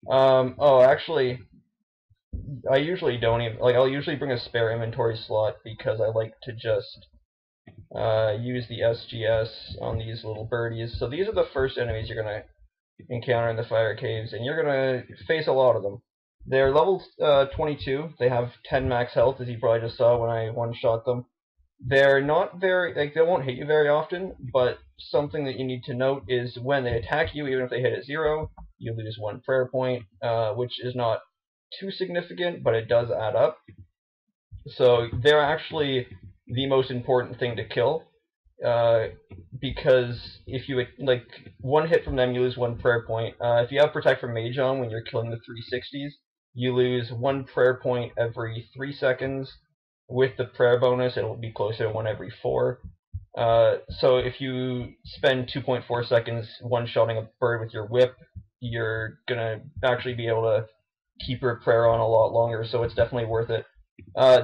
Oh, actually, I usually don't even like. I'll usually bring a spare inventory slot because I like to just use the SGS on these little birdies. So these are the first enemies you're gonna encounter in the fire caves, and you're gonna face a lot of them. They're level 22. They have 10 max health, as you probably just saw when I one-shot them. They're not very, like, they won't hit you very often, but something that you need to note is when they attack you, even if they hit at 0, you lose 1 prayer point, which is not too significant, but it does add up. So they're actually the most important thing to kill, uh, because if you like one hit from them, you lose 1 prayer point. If you have Protect from Mage on when you're killing the 360s, you lose 1 prayer point every 3 seconds. With the prayer bonus, it'll be closer to 1 every 4. So if you spend 2.4 seconds one-shotting a bird with your whip, you're gonna actually be able to keep your prayer on a lot longer. So it's definitely worth it.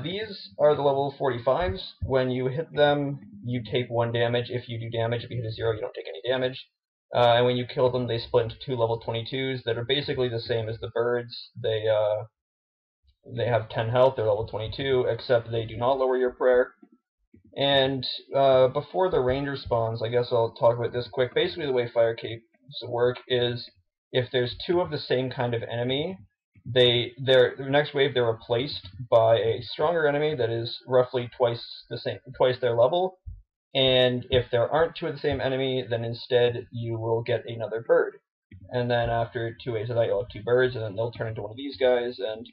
These are the level 45s. When you hit them, you take 1 damage. If you do damage, if you hit a 0, you don't take any damage. And when you kill them, they split into 2 level 22s that are basically the same as the birds. They have 10 health. They're level 22, except they do not lower your prayer. And before the ranger spawns, I guess I'll talk about this quick. Basically, the way fire caves work is if there's 2 of the same kind of enemy, the next wave they're replaced by a stronger enemy that is roughly twice their level. And if there aren't 2 of the same enemy, then instead you will get another bird. And then after 2 waves of that, you'll have 2 birds, and then they'll turn into one of these guys, and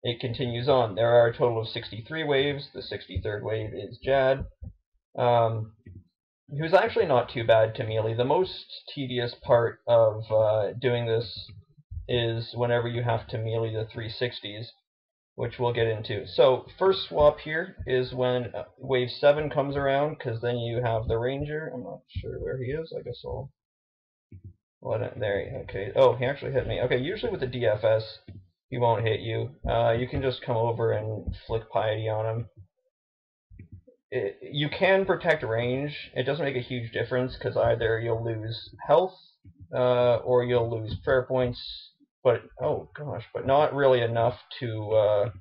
it continues on. There are a total of 63 waves. The 63rd wave is Jad, who's actually not too bad to melee. The most tedious part of doing this is whenever you have to melee the 360s, which we'll get into. So first swap here is when wave 7 comes around, because then you have the ranger. I'm not sure where he is. I guess I'll let it there. Okay. Oh, he actually hit me. Okay. Usually with the DFS, he won't hit you. You can just come over and flick piety on him. You can protect range. It doesn't make a huge difference because either you'll lose health or you'll lose prayer points. But oh gosh, but not really enough to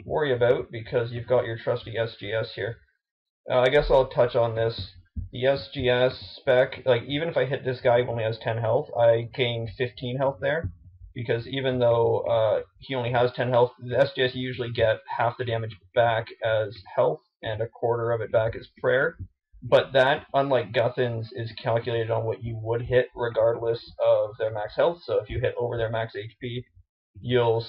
worry about because you've got your trusty SGS here. I guess I'll touch on this. The SGS spec, like even if I hit this guy who only has 10 health, I gain 15 health there. Because even though he only has 10 health, the SGS usually get half the damage back as health and a quarter of it back as prayer. But that, unlike Guthin's, is calculated on what you would hit regardless of their max health. So if you hit over their max HP, you'll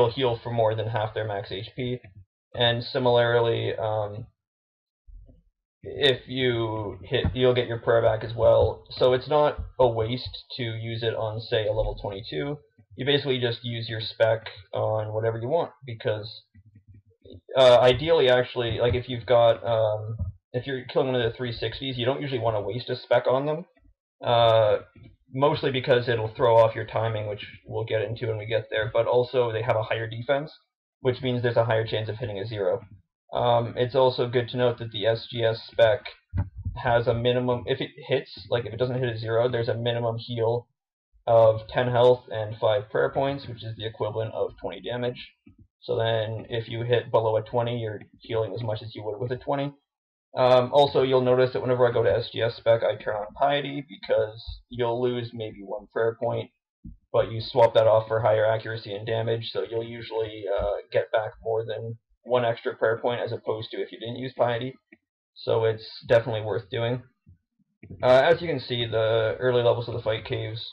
heal for more than half their max HP. And similarly, if you hit, you'll get your prayer back as well. So it's not a waste to use it on, say, a level 22. You basically just use your spec on whatever you want because ideally, actually, like if you've got if you're killing one of the 360s, you don't usually want to waste a spec on them. Mostly because it'll throw off your timing, which we'll get into when we get there. But also, they have a higher defense, which means there's a higher chance of hitting a 0. It's also good to note that the SGS spec has a minimum, if it hits, like if it doesn't hit a 0, there's a minimum heal of 10 health and 5 prayer points, which is the equivalent of 20 damage. So then if you hit below a 20, you're healing as much as you would with a 20. Also, you'll notice that whenever I go to SGS spec, I turn on Piety because you'll lose maybe 1 prayer point, but you swap that off for higher accuracy and damage, so you'll usually get back more than 1 extra prayer point as opposed to if you didn't use Piety. So it's definitely worth doing. As you can see, the early levels of the fight caves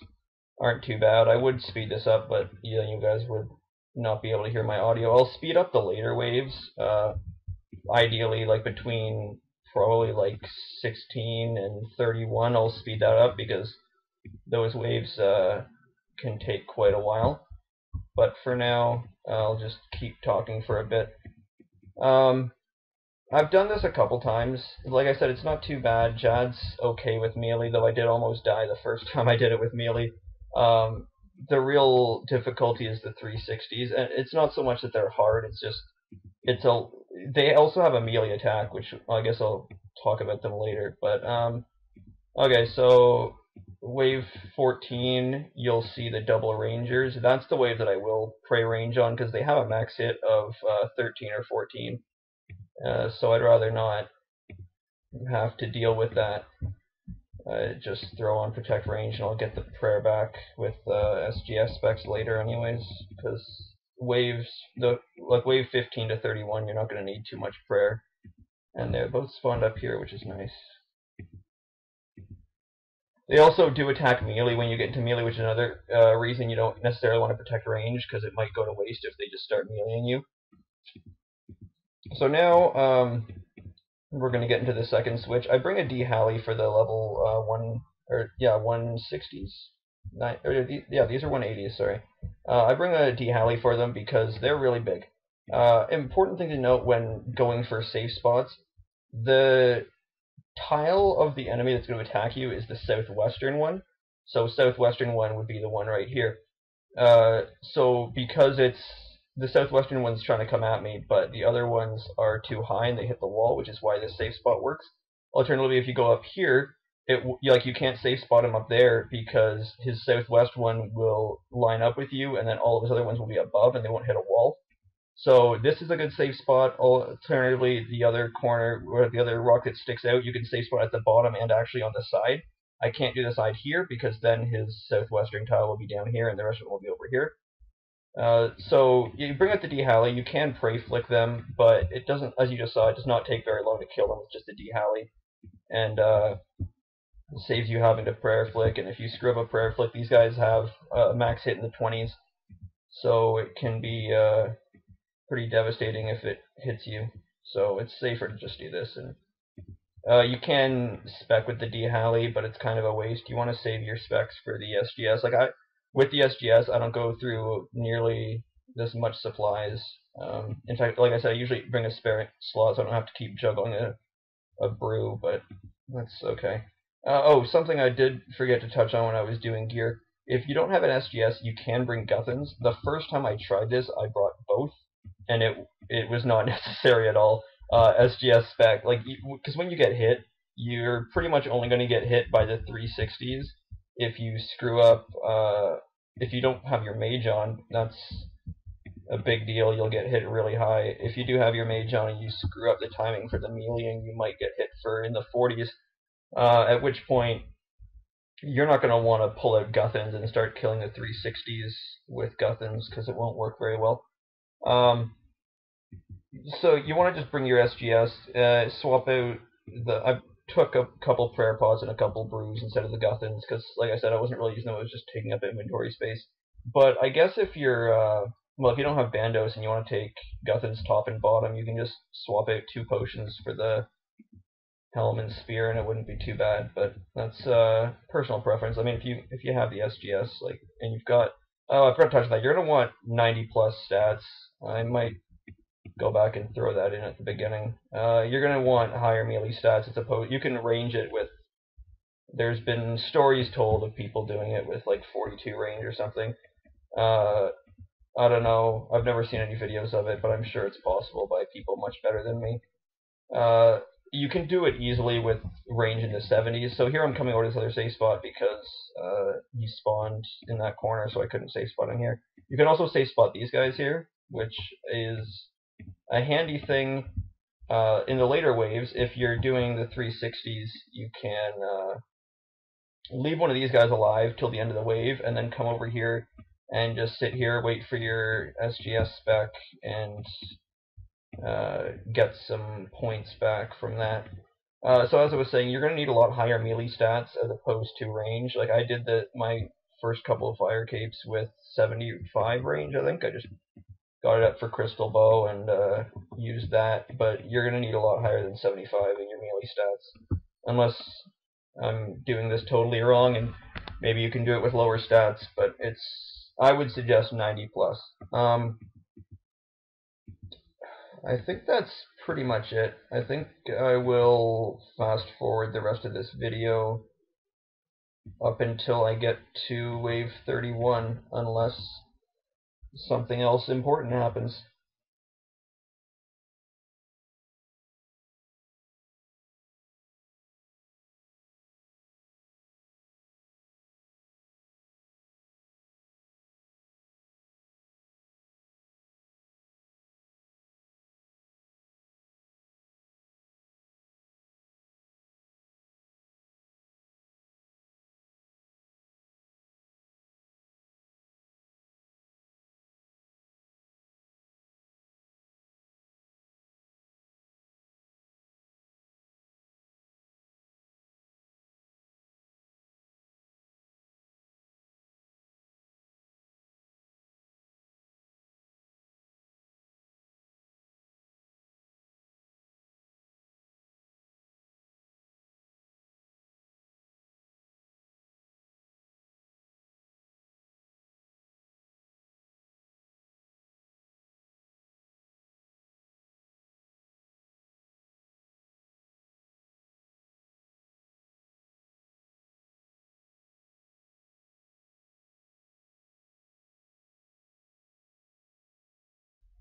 aren't too bad. I would speed this up, but yeah, you guys would not be able to hear my audio. I'll speed up the later waves, ideally like between probably like 16 and 31. I'll speed that up because those waves can take quite a while. But for now, I'll just keep talking for a bit. I've done this a couple times. Like I said, it's not too bad. Jad's okay with melee, though I did almost die the first time I did it with melee. The real difficulty is the 360s, and it's not so much that they're hard, it's just they also have a melee attack, which I guess I'll talk about them later. But okay, so wave 14, you'll see the double rangers. That's the wave that I will pray range on because they have a max hit of 13 or 14. So I'd rather not have to deal with that. Just throw on protect range and I'll get the prayer back with SGS specs later anyways, because waves, like wave 15 to 31, you're not going to need too much prayer. And they're both spawned up here, which is nice. They also do attack melee when you get into melee, which is another reason you don't necessarily want to protect range, because it might go to waste if they just start meleeing you. So now we're going to get into the second switch. I bring a D-Halley for the level 160s. These are 180s, sorry. I bring a D-Halley for them because they're really big. Important thing to note when going for safe spots, the tile of the enemy that's going to attack you is the southwestern one. So southwestern one would be the one right here. So because it's the southwestern one's trying to come at me, but the other ones are too high and they hit the wall, which is why this safe spot works. Alternatively, if you go up here, you can't safe spot him up there because his southwest one will line up with you, and then all of his other ones will be above and they won't hit a wall. So this is a good safe spot. Alternatively, the other corner, or the other rock that sticks out, you can safe spot at the bottom and actually on the side. I can't do the side here because then his southwestern tile will be down here and the rest of it will be over here. So you bring out the D-Halley, you can prey flick them, but it doesn't, as you just saw, it does not take very long to kill them with just a D-Halley. And it saves you having to prayer flick, and if you screw up a prayer flick, these guys have a max hit in the 20s, so it can be pretty devastating if it hits you. So it's safer to just do this. And you can spec with the D-Halley, but it's kind of a waste. You want to save your specs for the SGS. With the SGS, I don't go through nearly this much supplies. In fact, like I said, I usually bring a spare slot so I don't have to keep juggling a brew, but that's okay. Something I did forget to touch on when I was doing gear. If you don't have an SGS, you can bring Guthans. The first time I tried this, I brought both, and it was not necessary at all. SGS spec, because when you get hit, you're pretty much only going to get hit by the 360s. If you screw up, if you don't have your mage on, that's a big deal. You'll get hit really high. If you do have your mage on and you screw up the timing for the meleeing, you might get hit in the 40s. At which point, you're not going to want to pull out Guthans and start killing the 360s with Guthans because it won't work very well. So you want to just bring your SGS, swap out I took a couple prayer pods and a couple brews instead of the Guthans because, like I said, I wasn't really using them. It was just taking up inventory space. But I guess if you're if you don't have Bandos and you want to take Guthans top and bottom, you can just swap out 2 potions for the Helm and Spear, and it wouldn't be too bad. But that's personal preference. I mean, if you have the SGS, and you've got, I forgot to touch that. You're gonna want 90+ stats. I might go back and throw that in at the beginning. You're gonna want higher melee stats. You can range it with. There's been stories told of people doing it with 42 range or something. I don't know. I've never seen any videos of it, but I'm sure it's possible by people much better than me. You can do it easily with range in the 70s. So here I'm coming over to this other safe spot because he spawned in that corner, so I couldn't safe spot him here. You can also safe spot these guys here, which is a handy thing in the later waves. If you're doing the 360s, you can leave one of these guys alive till the end of the wave, and then come over here and just sit here, wait for your SGS spec, and get some points back from that. So as I was saying, you're going to need a lot higher melee stats as opposed to range. I did my first couple of fire capes with 75 range, I think. I just got it up for Crystal Bow and used that, but you're going to need a lot higher than 75 in your melee stats. Unless I'm doing this totally wrong, and maybe you can do it with lower stats, but I would suggest 90+. I think that's pretty much it. I think I will fast forward the rest of this video up until I get to wave 31, unless something else important happens.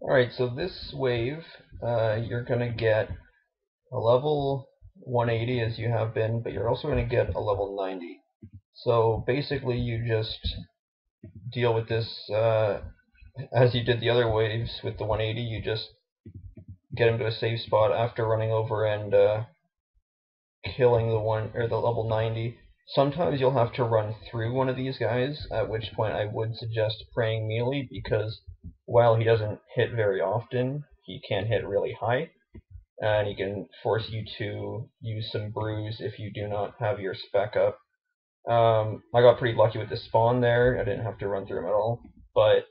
Alright, so this wave, you're going to get a level 180 as you have been, but you're also going to get a level 90. So basically you just deal with this as you did the other waves with the 180. You just get him to a safe spot after running over and killing the level 90. Sometimes you'll have to run through one of these guys, at which point I would suggest praying melee, because while he doesn't hit very often, he can hit really high, and he can force you to use some brews if you do not have your spec up. I got pretty lucky with the spawn there. I didn't have to run through him at all, but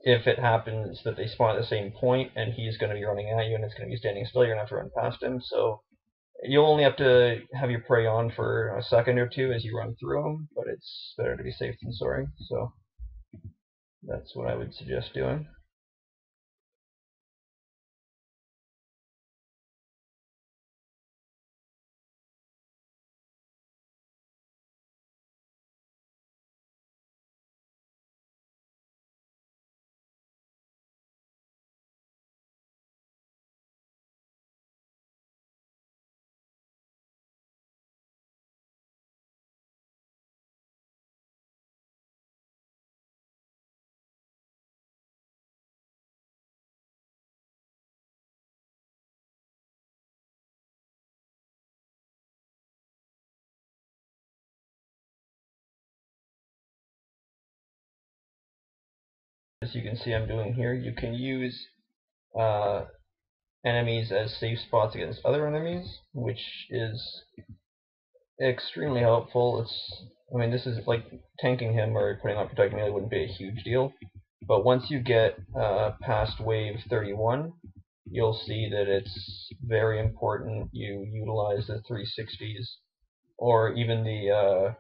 if it happens that they spawn at the same point and he's going to be running at you and it's going to be standing still, you're going to have to run past him. So you'll only have to have your prey on for a second or two as you run through them, but it's better to be safe than sorry. So that's what I would suggest doing. As you can see I'm doing here, you can use enemies as safe spots against other enemies, which is extremely helpful. I mean, this is like tanking him or putting on protect melee wouldn't be a huge deal, but once you get past wave 31, you'll see that it's very important you utilize the 360s or even the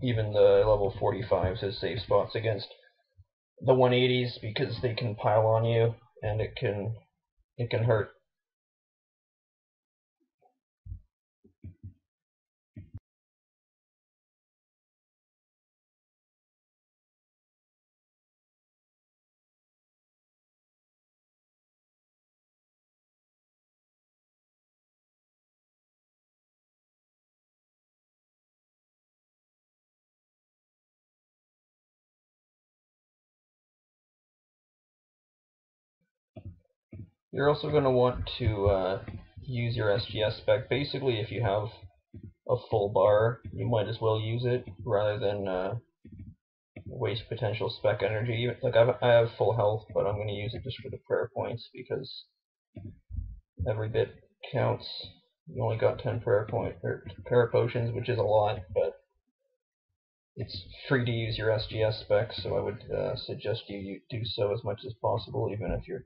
level 45s as safe spots against the 180s, because they can pile on you and it can hurt. You're also going to want to use your SGS spec. Basically, if you have a full bar, you might as well use it rather than waste potential spec energy. Like I have full health, but I'm going to use it just for the prayer points because every bit counts. You only got 10 prayer potions, which is a lot, but it's free to use your SGS spec, so I would suggest you do so as much as possible, even if you're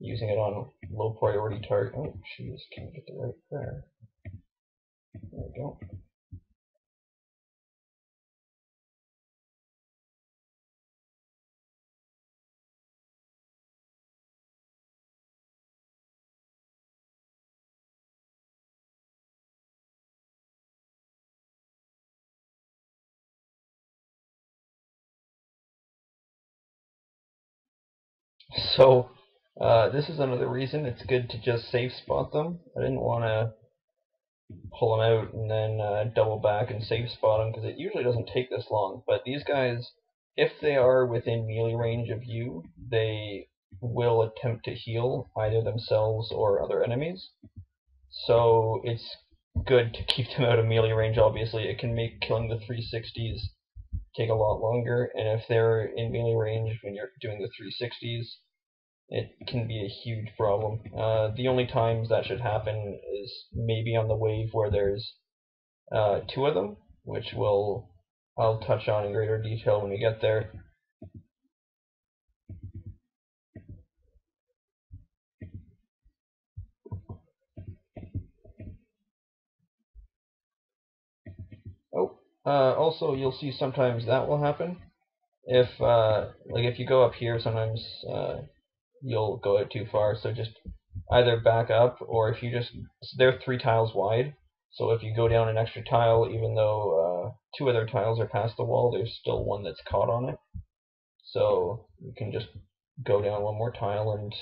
using it on low priority target. Oh, jeez, can't get the right prayer. There we go. So, this is another reason it's good to just safe spot them. I didn't want to pull them out and then double back and safe spot them, because it usually doesn't take this long. But these guys, if they are within melee range of you, they will attempt to heal either themselves or other enemies. So it's good to keep them out of melee range. Obviously, it can make killing the 360s take a lot longer, and if they're in melee range when you're doing the 360s, it can be a huge problem. The only times that should happen is maybe on the wave where there's two of them, which I'll touch on in greater detail when we get there. Oh, also you'll see sometimes that will happen. If if you go up here, sometimes you'll go out too far. So just either back up, or if you just they're 3 tiles wide. So if you go down an extra tile, even though 2 other tiles are past the wall, there's still one that's caught on it. So you can just go down one more tile and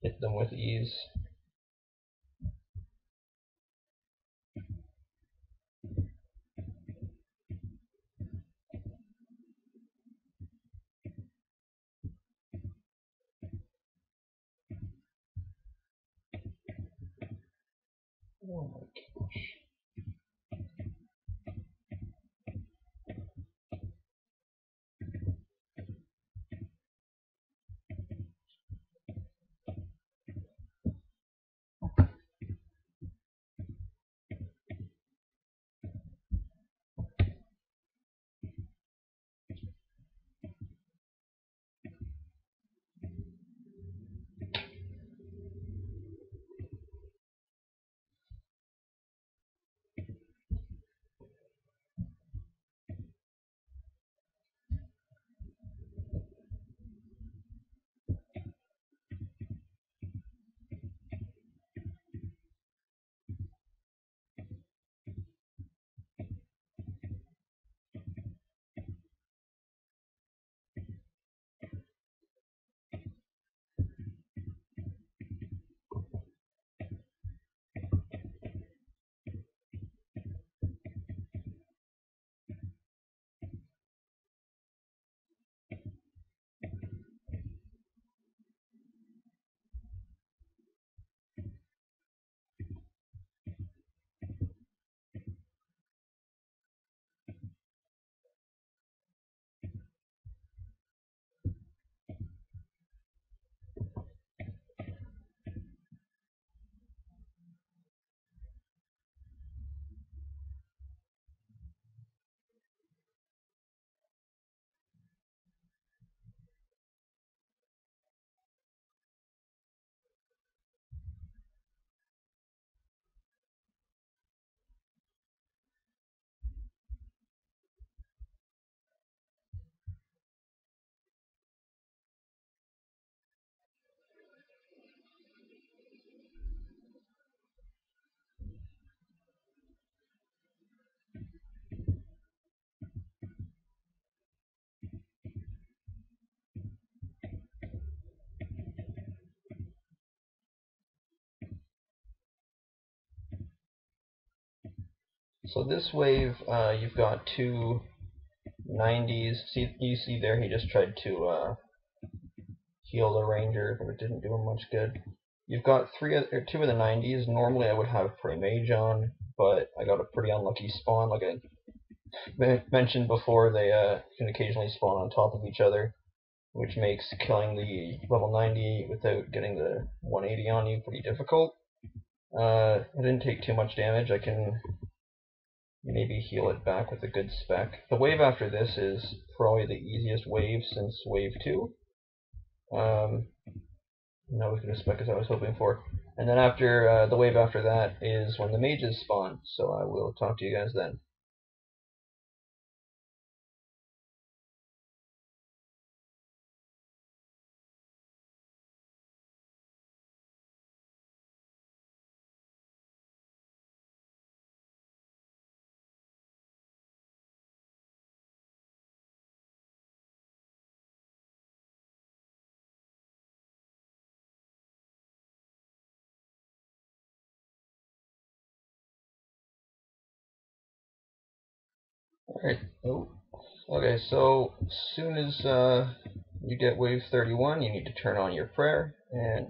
hit them with ease. Oh my gosh. So this wave, you've got two 90s. See, you see there, he just tried to heal the ranger, but it didn't do him much good. You've got two of the 90s. Normally I would have Prey Mage on, but I got a pretty unlucky spawn. Like I mentioned before, they can occasionally spawn on top of each other, which makes killing the level 90 without getting the 180 on you pretty difficult. I didn't take too much damage. I can maybe heal it back with a good spec. The wave after this is probably the easiest wave since wave 2. Not as good a spec as I was hoping for. And then after the wave after that is when the mages spawn, so I will talk to you guys then. Alright, oh. Okay, so as soon as you get wave 31, you need to turn on your prayer, and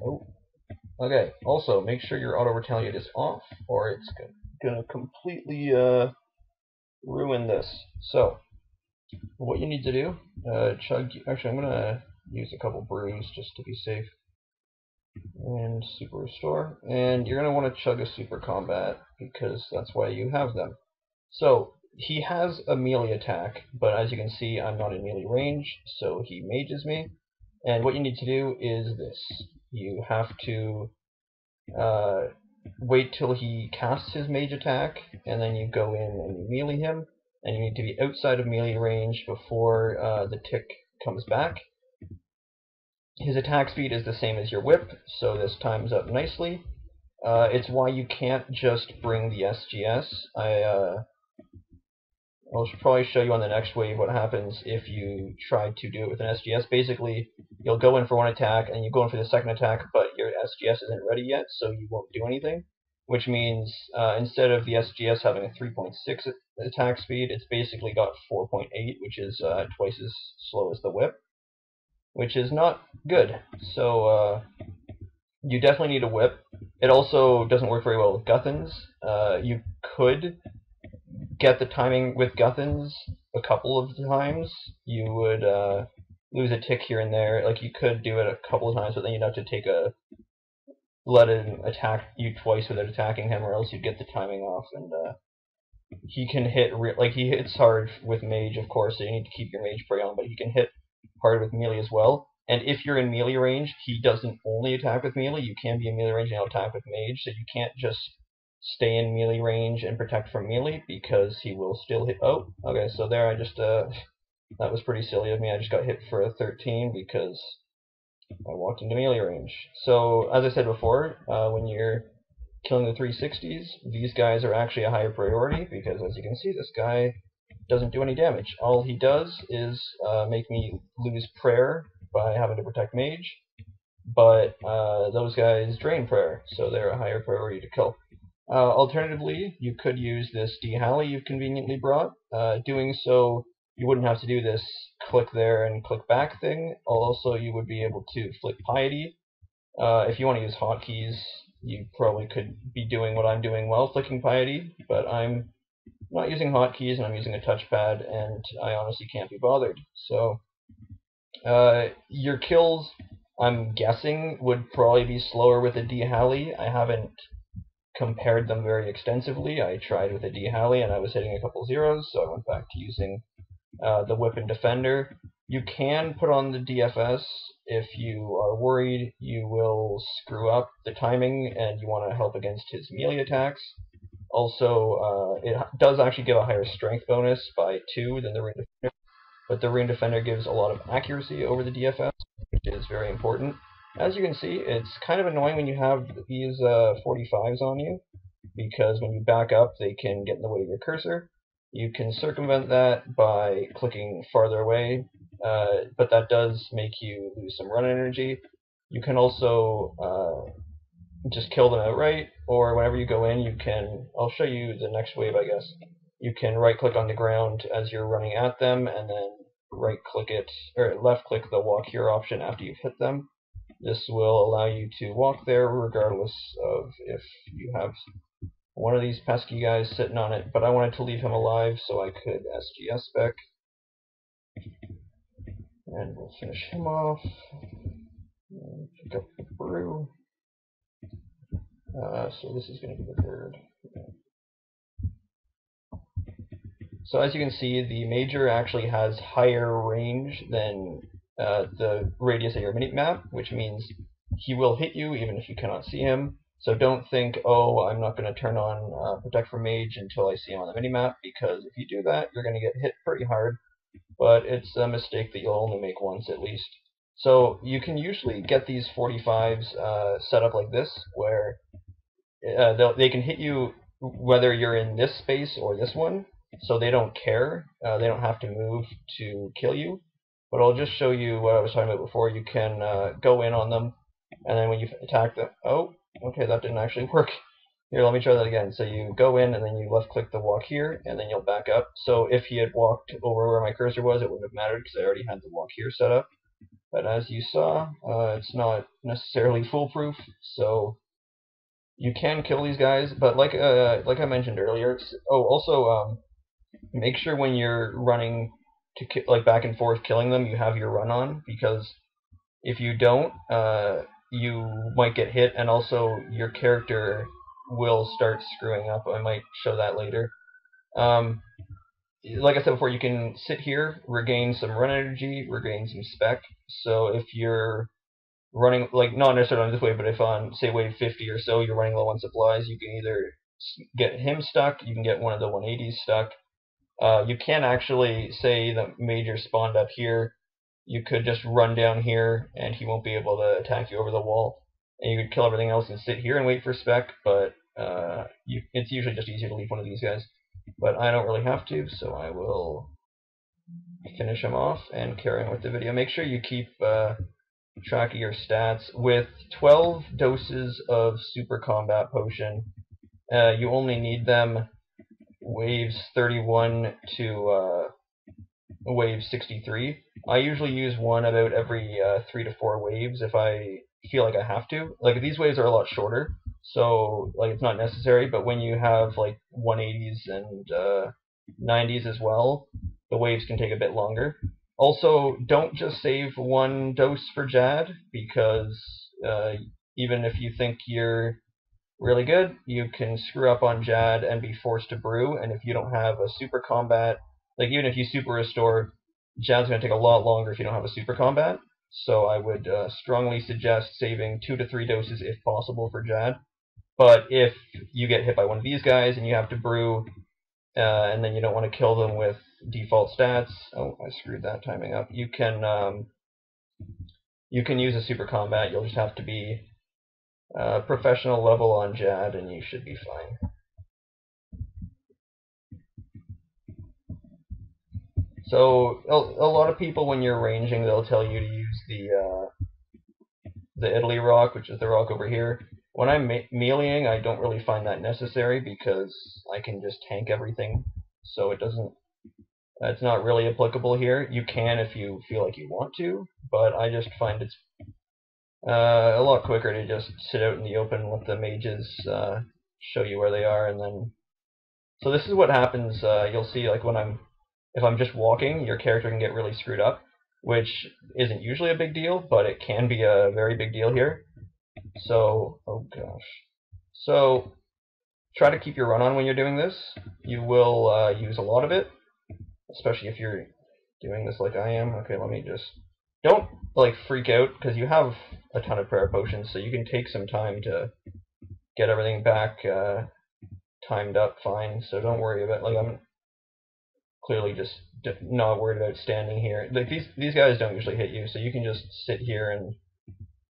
okay, also make sure your auto-retaliate is off, or it's gonna completely ruin this. So, what you need to do, actually I'm gonna use a couple brews just to be safe, and super restore, and you're gonna want to chug a super combat, because that's why you have them. So, he has a melee attack, but as you can see, I'm not in melee range, so he mages me. And what you need to do is this. You have to wait till he casts his mage attack, and then you go in and you melee him, and you need to be outside of melee range before the tick comes back. His attack speed is the same as your whip, so this times up nicely. It's why you can't just bring the SGS. I'll probably show you on the next wave what happens if you try to do it with an SGS. Basically, you'll go in for one attack, and you go in for the second attack, but your SGS isn't ready yet, so you won't do anything. Which means instead of the SGS having a 3.6 attack speed, it's basically got 4.8, which is twice as slow as the whip, which is not good. So you definitely need a whip. It also doesn't work very well with Guthans. You could get the timing with Guthans a couple of times. You would lose a tick here and there. Like, you could do it a couple of times, but then you'd have to let him attack you twice without attacking him, or else you'd get the timing off. And he can hit he hits hard with mage, of course, so you need to keep your mage prey on, but he can hit hard with melee as well. And if you're in melee range, he doesn't only attack with melee. You can be in melee range and he'll attack with mage, so you can't just stay in melee range and protect from melee, because he will still hit. Oh, okay, so there I just that was pretty silly of me. I just got hit for a 13 because I walked into melee range. So as I said before, when you're killing the 360s, these guys are actually a higher priority, because as you can see, this guy doesn't do any damage. All he does is make me lose prayer by having to protect mage, but those guys drain prayer, so they're a higher priority to kill. Alternatively, you could use this D-Halley you've conveniently brought. Doing so, you wouldn't have to do this click there and click back thing. Also, you would be able to flick Piety. If you want to use hotkeys, you probably could be doing what I'm doing while flicking Piety, but I'm not using hotkeys and I'm using a touchpad, and I honestly can't be bothered. So your kills, I'm guessing, would probably be slower with a D-Halley. I haven't compared them very extensively. I tried with a D-Halley and I was hitting a couple zeros, so I went back to using the Whip and Defender. You can put on the DFS if you are worried you will screw up the timing and you want to help against his melee attacks. Also, it does actually give a higher strength bonus by 2 than the Ring Defender, but the Ring Defender gives a lot of accuracy over the DFS, which is very important. As you can see, it's kind of annoying when you have these 45s on you, because when you back up, they can get in the way of your cursor. You can circumvent that by clicking farther away, but that does make you lose some run energy. You can also just kill them outright, or whenever you go in, you can, I'll show you the next wave, I guess. You can right-click on the ground as you're running at them, and then right-click it, or left-click the walk here option after you've hit them. This will allow you to walk there regardless of if you have one of these pesky guys sitting on it, but I wanted to leave him alive so I could SGS spec. And we'll finish him off. Pick up the brew. So this is going to be the third. So as you can see, the Major actually has higher range than the radius of your minimap, which means he will hit you even if you cannot see him. So don't think, oh, I'm not going to turn on Protect from Mage until I see him on the minimap, because if you do that, you're going to get hit pretty hard, but it's a mistake that you'll only make once at least. So you can usually get these 45s set up like this, where they can hit you whether you're in this space or this one, so they don't care. They don't have to move to kill you. But I'll just show you what I was talking about before. You can go in on them, and then when you attack them... Oh, okay, that didn't actually work. Here, let me try that again. So you go in, and then you left-click the walk here, and then you'll back up. So if he had walked over where my cursor was, it wouldn't have mattered, because I already had the walk here set up. But as you saw, it's not necessarily foolproof, so you can kill these guys. But like I mentioned earlier, also make sure when you're running to back and forth killing them, you have your run on, because if you don't, you might get hit, and also your character will start screwing up. I might show that later. Like I said before, you can sit here, regain some run energy, regain some spec. So if you're running, like, not necessarily on this wave, but if on, say, wave 50 or so, you're running low on supplies, you can either get him stuck, you can get one of the 180s stuck. You can actually, say the Major spawned up here, you could just run down here and he won't be able to attack you over the wall. And you could kill everything else and sit here and wait for spec, but it's usually just easier to leave one of these guys. but I don't really have to, so I will finish them off and carry on with the video. Make sure you keep track of your stats. With 12 doses of Super Combat Potion, you only need them waves 31 to wave 63. I usually use one about every 3 to 4 waves if I feel like I have to. Like, these waves are a lot shorter, so like it's not necessary, but when you have like 180s and 90s as well, the waves can take a bit longer. Also, don't just save one dose for Jad, because even if you think you're really good, you can screw up on Jad and be forced to brew, and if you don't have a super combat, like even if you super restore, Jad's going to take a lot longer if you don't have a super combat, so I would strongly suggest saving 2 to 3 doses if possible for Jad. But if you get hit by one of these guys and you have to brew, and then you don't want to kill them with default stats, oh, I screwed that timing up, you can use a super combat. You'll just have to be professional level on Jad, and you should be fine. So a lot of people, when you're ranging, they'll tell you to use the Italy rock, which is the rock over here. When I'm meleeing, I don't really find that necessary because I can just tank everything, so it's not really applicable here. You can if you feel like you want to, but I just find it's a lot quicker to just sit out in the open and let the mages show you where they are, and then. So this is what happens. You'll see, like if I'm just walking, your character can get really screwed up, which isn't usually a big deal, but it can be a very big deal here. So, oh gosh. So try to keep your run on when you're doing this. You will use a lot of it, especially if you're doing this like I am. Okay, let me just. Don't like freak out, because you have a ton of prayer potions, so you can take some time to get everything back timed up fine. So don't worry about, like, I'm clearly just not worried about standing here. Like, these guys don't usually hit you, so you can just sit here, and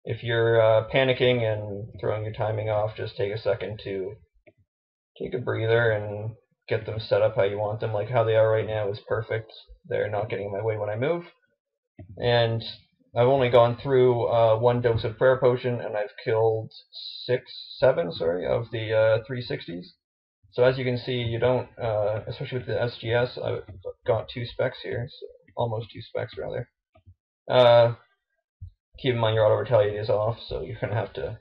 if you're panicking and throwing your timing off, just take a second to take a breather and get them set up how you want them. Like how they are right now is perfect. They're not getting in my way when I move. And I've only gone through 1 dose of prayer potion, and I've killed 7 of the 360s. So as you can see, you don't, especially with the SGS, I've got 2 specs here, so almost 2 specs rather. Keep in mind your auto retaliate is off, so you're going to have to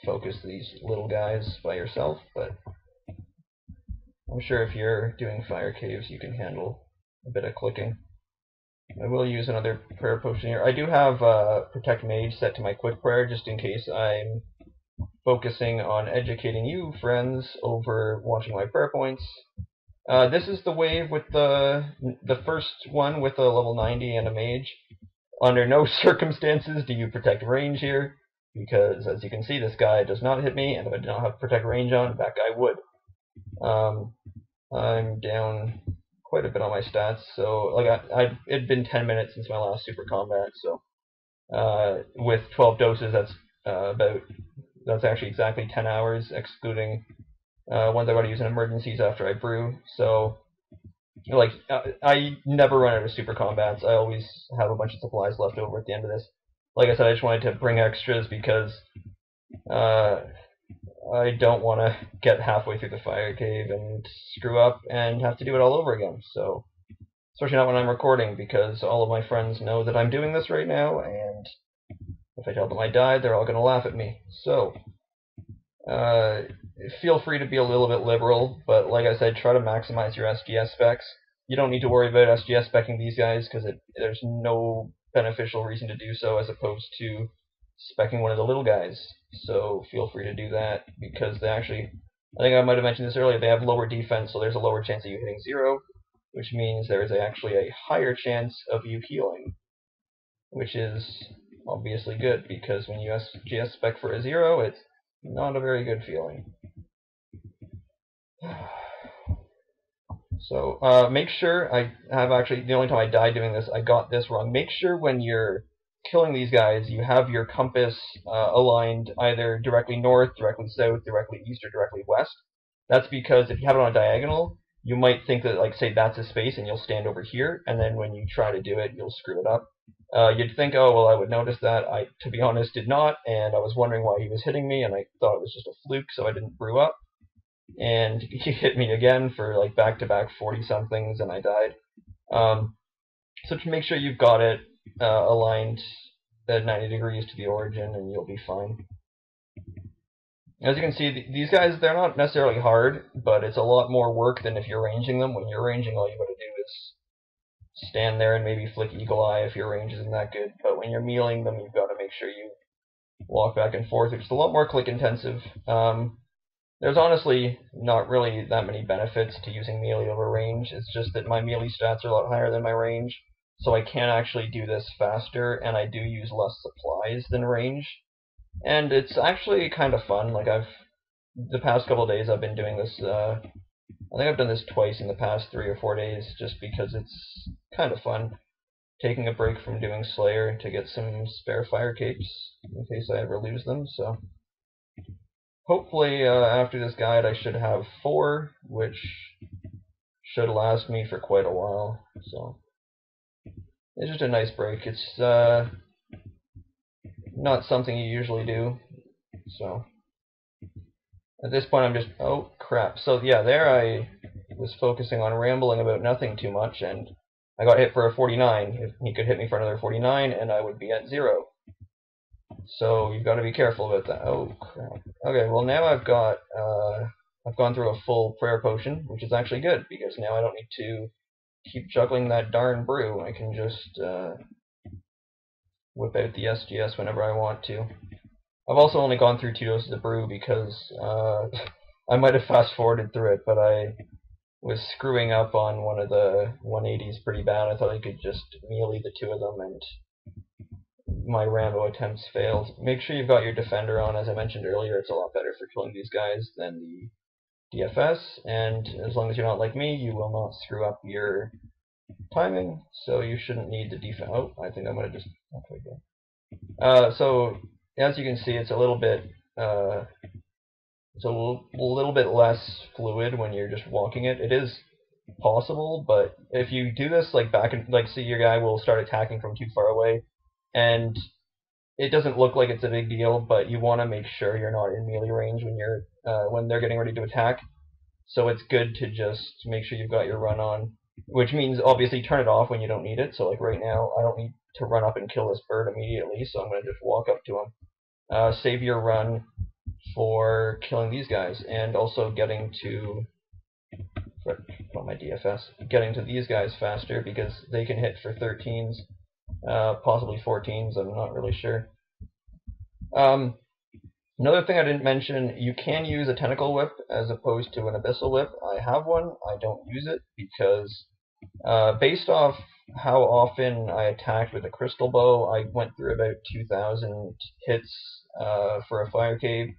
focus these little guys by yourself, but I'm sure if you're doing fire caves, you can handle a bit of clicking. I will use another prayer potion here. I do have Protect Mage set to my quick prayer, just in case I'm focusing on educating you, friends, over watching my prayer points. This is the wave with the first one with a level 90 and a mage. Under no circumstances do you protect range here, because as you can see, this guy does not hit me, and if I did not have protect range on, that guy would. I'm down quite a bit on my stats, so like it'd been 10 minutes since my last super combat, so with 12 doses, that's actually exactly 10 hours, excluding ones I've got to use in emergencies after I brew. So, like, I never run out of super combats. I always have a bunch of supplies left over at the end of this. Like I said, I just wanted to bring extras because I don't want to get halfway through the fire cave and screw up and have to do it all over again. So, especially not when I'm recording, because all of my friends know that I'm doing this right now, and if I tell them I died, they're all going to laugh at me. So, feel free to be a little bit liberal, but like I said, try to maximize your SGS specs. You don't need to worry about SGS specking these guys, because there's no beneficial reason to do so, as opposed to specking one of the little guys. So feel free to do that, because they actually, I think I might have mentioned this earlier, they have lower defense, so there's a lower chance of you hitting 0, which means there is actually a higher chance of you healing, which is obviously good, because when you SGS spec for a 0, it's not a very good feeling. So make sure, the only time I died doing this, I got this wrong. Make sure when you're killing these guys, you have your compass aligned either directly north, directly south, directly east, or directly west. That's because if you have it on a diagonal, you might think that, like, say that's a space and you'll stand over here, and then when you try to do it, you'll screw it up. You'd think, oh, well, I would notice that. I, to be honest, did not, and I was wondering why he was hitting me, and I thought it was just a fluke, so I didn't brew up. And he hit me again for, like, back-to-back 40-somethings, and I died. So to make sure you've got it aligned at 90 degrees to the origin, and you'll be fine. As you can see, these guys, they're not necessarily hard, but it's a lot more work than if you're ranging them. When you're ranging, all you gotta do is stand there and maybe flick Eagle Eye if your range isn't that good. But when you're mealing them, you've got to make sure you walk back and forth. It's a lot more click intensive. There's honestly not really that many benefits to using melee over range. It's just that my melee stats are a lot higher than my range, so I can actually do this faster, and I do use less supplies than range. And it's actually kind of fun. Like, the past couple of days I've been doing this, I think I've done this twice in the past 3 or 4 days, just because it's kind of fun. Taking a break from doing Slayer to get some spare fire capes, in case I ever lose them, so. Hopefully, after this guide I should have 4, which should last me for quite a while, so. It's just a nice break. It's, not something you usually do, so. At this point I'm just, oh crap. So yeah, there I was focusing on rambling about nothing too much, and I got hit for a 49. If he could hit me for another 49, and I would be at 0. So you've got to be careful about that. Oh crap. Okay, well now I've gone through a full prayer potion, which is actually good, because now I don't need to keep juggling that darn brew. I can just whip out the SGS whenever I want to. I've also only gone through 2 doses of brew because I might have fast-forwarded through it, but I was screwing up on one of the 180s pretty bad. I thought I could just melee the 2 of them, and my Rambo attempts failed. Make sure you've got your defender on. As I mentioned earlier, it's a lot better for killing these guys than the DFS, and as long as you're not like me, you will not screw up your timing, so you shouldn't need the defense. Oh, I think I might have just... Okay, good. So as you can see, it's a little bit less fluid when you're just walking it. It is possible, but if you do this like back and like, see, your guy will start attacking from too far away, and it doesn't look like it's a big deal, but you want to make sure you're not in melee range when they're getting ready to attack. So it's good to just make sure you've got your run on, which means obviously turn it off when you don't need it. So like right now, I don't need to run up and kill this bird immediately, so I'm going to just walk up to him. Save your run for killing these guys, and also getting to my DFS, getting to these guys faster, because they can hit for 13s, possibly 14s, I'm not really sure. Another thing I didn't mention, you can use a tentacle whip as opposed to an abyssal whip. I have one, I don't use it because based off how often I attacked with a crystal bow, I went through about 2,000 hits for a fire cave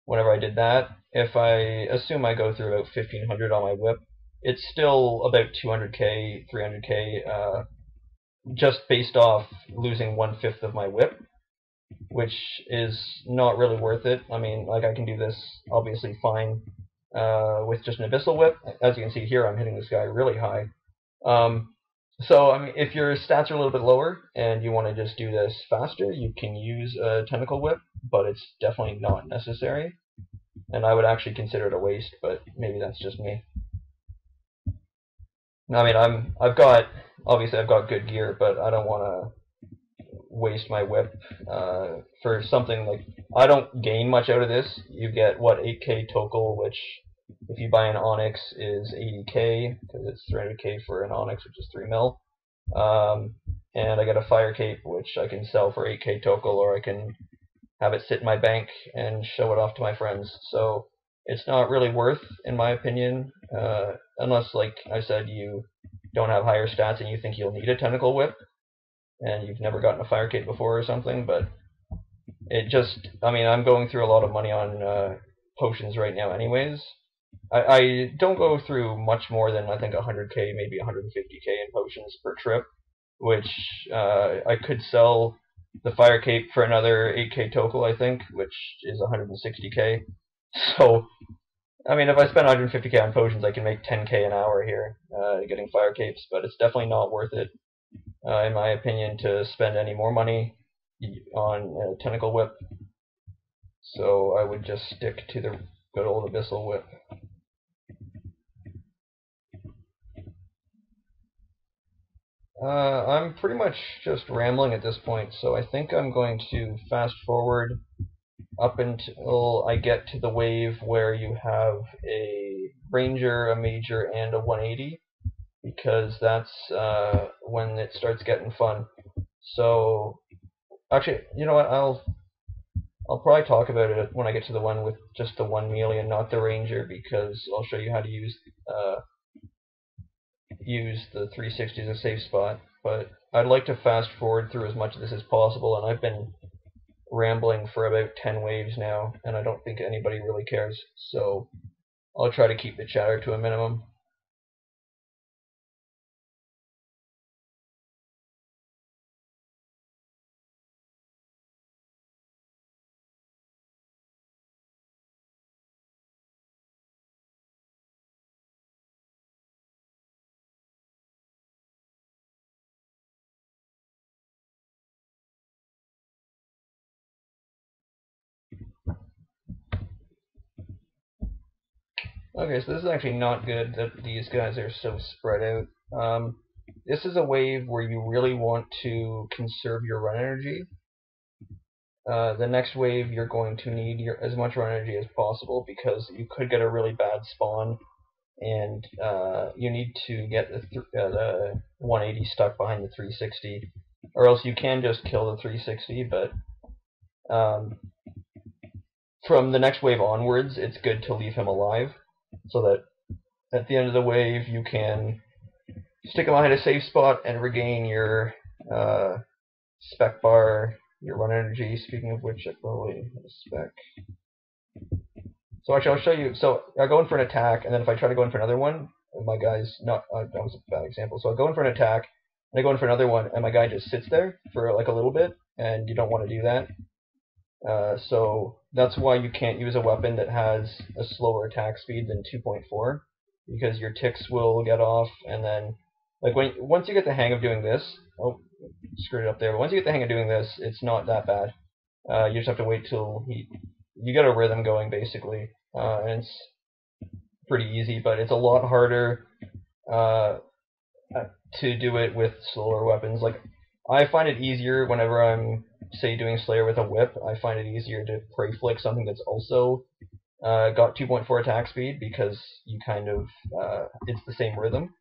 whenever I did that. If I assume I go through about 1,500 on my whip, it's still about 200k, 300k, just based off losing 1/5 of my whip, which is not really worth it. I mean, like, I can do this obviously fine with just an abyssal whip. As you can see here, I'm hitting this guy really high. So, I mean, if your stats are a little bit lower and you want to just do this faster, you can use a tentacle whip, but it's definitely not necessary. And I would actually consider it a waste, but maybe that's just me. I mean, I've got good gear, but I don't want to waste my whip for something like, I don't gain much out of this. You get, what, 8k Tokel, which if you buy an Onyx is 80k, because it's 300k for an Onyx, which is 3 mil. And I get a Fire Cape, which I can sell for 8k Tokel, or I can have it sit in my bank and show it off to my friends. So it's not really worth, in my opinion, unless, like I said, you don't have higher stats and you think you'll need a tentacle whip, and you've never gotten a Fire Cape before or something. But it just, I mean, I'm going through a lot of money on potions right now anyways. I don't go through much more than, I think, 100k, maybe 150k in potions per trip, which I could sell the Fire Cape for another 8k Tokel, I think, which is 160k. So I mean, if I spend 150k on potions, I can make 10k an hour here, getting fire capes, but it's definitely not worth it, in my opinion, to spend any more money on Tentacle Whip. So I would just stick to the good old Abyssal Whip. I'm pretty much just rambling at this point, so I think I'm going to fast forward up until I get to the wave where you have a Ranger, a Major, and a 180, because that's when it starts getting fun. So, actually, you know what? I'll probably talk about it when I get to the one with just the one melee and not the Ranger, because I'll show you how to use the 360 as a safe spot. But I'd like to fast forward through as much of this as possible, and I've been rambling for about 10 waves now, and I don't think anybody really cares, so I'll try to keep the chatter to a minimum. Okay, so this is actually not good that these guys are so spread out. This is a wave where you really want to conserve your run energy. The next wave, you're going to need as much run energy as possible, because you could get a really bad spawn, and you need to get the 180 stuck behind the 360, or else you can just kill the 360, but um, from the next wave onwards, it's good to leave him alive, so that at the end of the wave, you can stick him behind a safe spot and regain your spec bar, your run energy. Speaking of which, I probably have a spec. So actually, I'll show you. So I go in for an attack, and then if I try to go in for another one, my guy's not. That was a bad example. So I go in for an attack, and I go in for another one, and my guy just sits there for like a little bit, and you don't want to do that. So that's why you can't use a weapon that has a slower attack speed than 2.4, because your ticks will get off, and then like once you get the hang of doing this, oh, screwed it up there. But once you get the hang of doing this, it's not that bad. You just have to wait till you get a rhythm going basically, and it's pretty easy. But it's a lot harder to do it with slower weapons. Like I find it easier whenever I'm say doing Slayer with a whip. I find it easier to prey flick something that's also got 2.4 attack speed, because you kind of it's the same rhythm.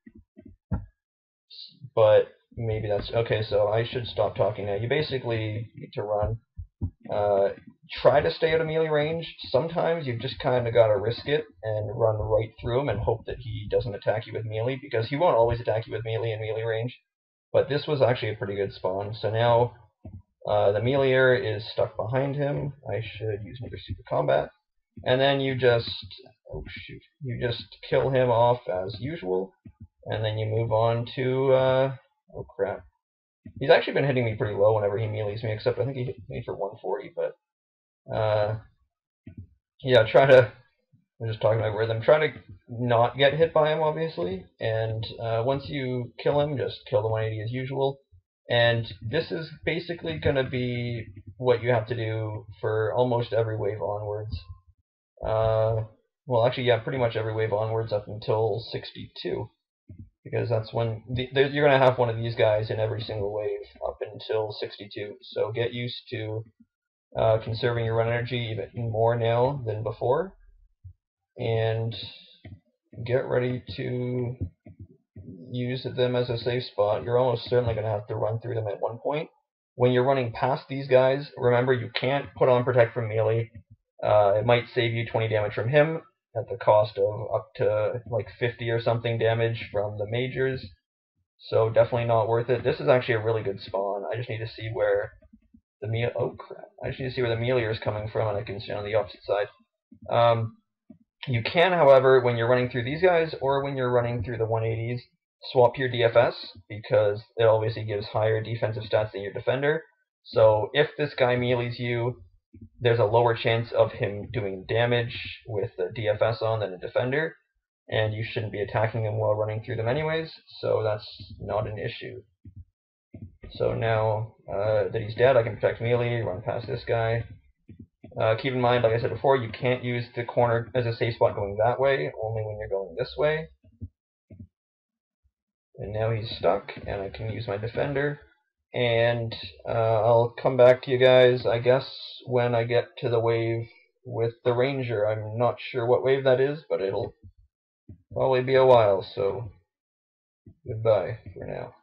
But maybe that's okay. So I should stop talking now. You basically need to run. Try to stay out of melee range. Sometimes you've just kind of got to risk it and run right through him and hope that he doesn't attack you with melee, because he won't always attack you with melee in melee range. But this was actually a pretty good spawn. So now the meleeer is stuck behind him. I should use another super combat. And then you just, oh shoot, you just kill him off as usual. And then you move on to, oh crap. He's actually been hitting me pretty low whenever he melees me, except I think he hit me for 140, but yeah, I'm just talking about rhythm. Try to not get hit by him, obviously, and once you kill him, just kill the 180 as usual. And this is basically going to be what you have to do for almost every wave onwards. Well, actually, yeah, pretty much every wave onwards up until 62. Because that's when you're going to have one of these guys in every single wave up until 62. So get used to conserving your run energy even more now than before. And get ready to use them as a safe spot. You're almost certainly going to have to run through them at one point. When you're running past these guys, remember you can't put on Protect from melee. It might save you 20 damage from him at the cost of up to like 50 or something damage from the majors. So definitely not worth it. This is actually a really good spawn. I just need to see where the I just need to see where the meleeer is coming from, and I can stand on the opposite side. You can, however, when you're running through these guys or when you're running through the 180s, swap your DFS, because it obviously gives higher defensive stats than your defender. So if this guy melees you, there's a lower chance of him doing damage with the DFS on than a defender, and you shouldn't be attacking him while running through them anyways, so that's not an issue. So now that he's dead, I can protect melee, run past this guy. Keep in mind, like I said before, you can't use the corner as a safe spot going that way, only when you're going this way. And now he's stuck, and I can use my defender. And I'll come back to you guys, I guess, when I get to the wave with the ranger. I'm not sure what wave that is, but it'll probably be a while, so goodbye for now.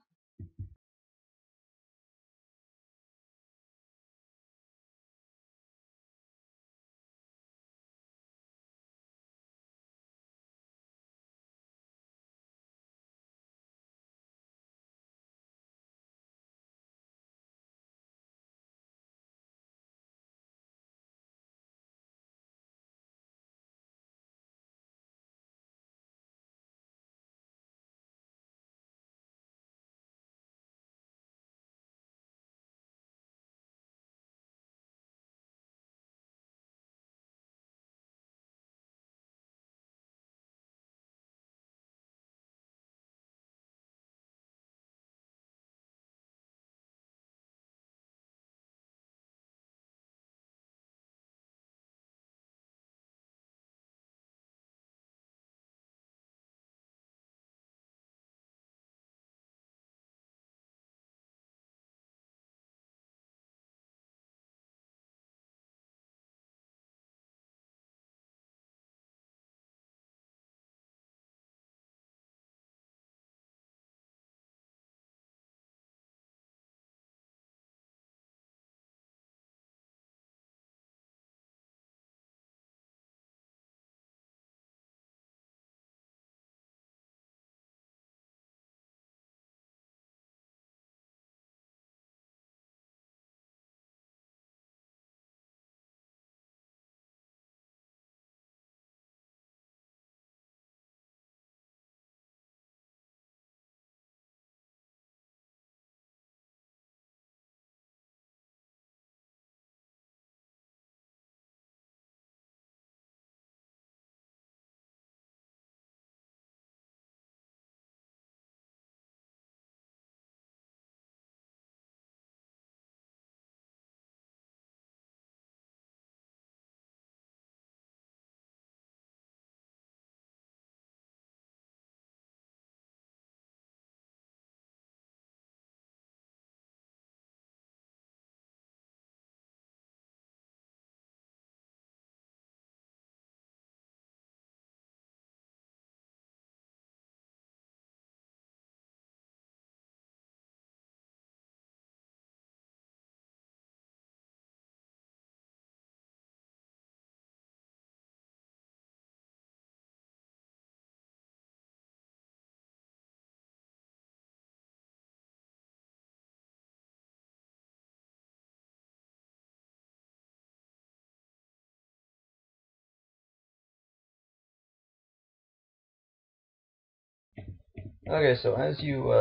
Okay, so as you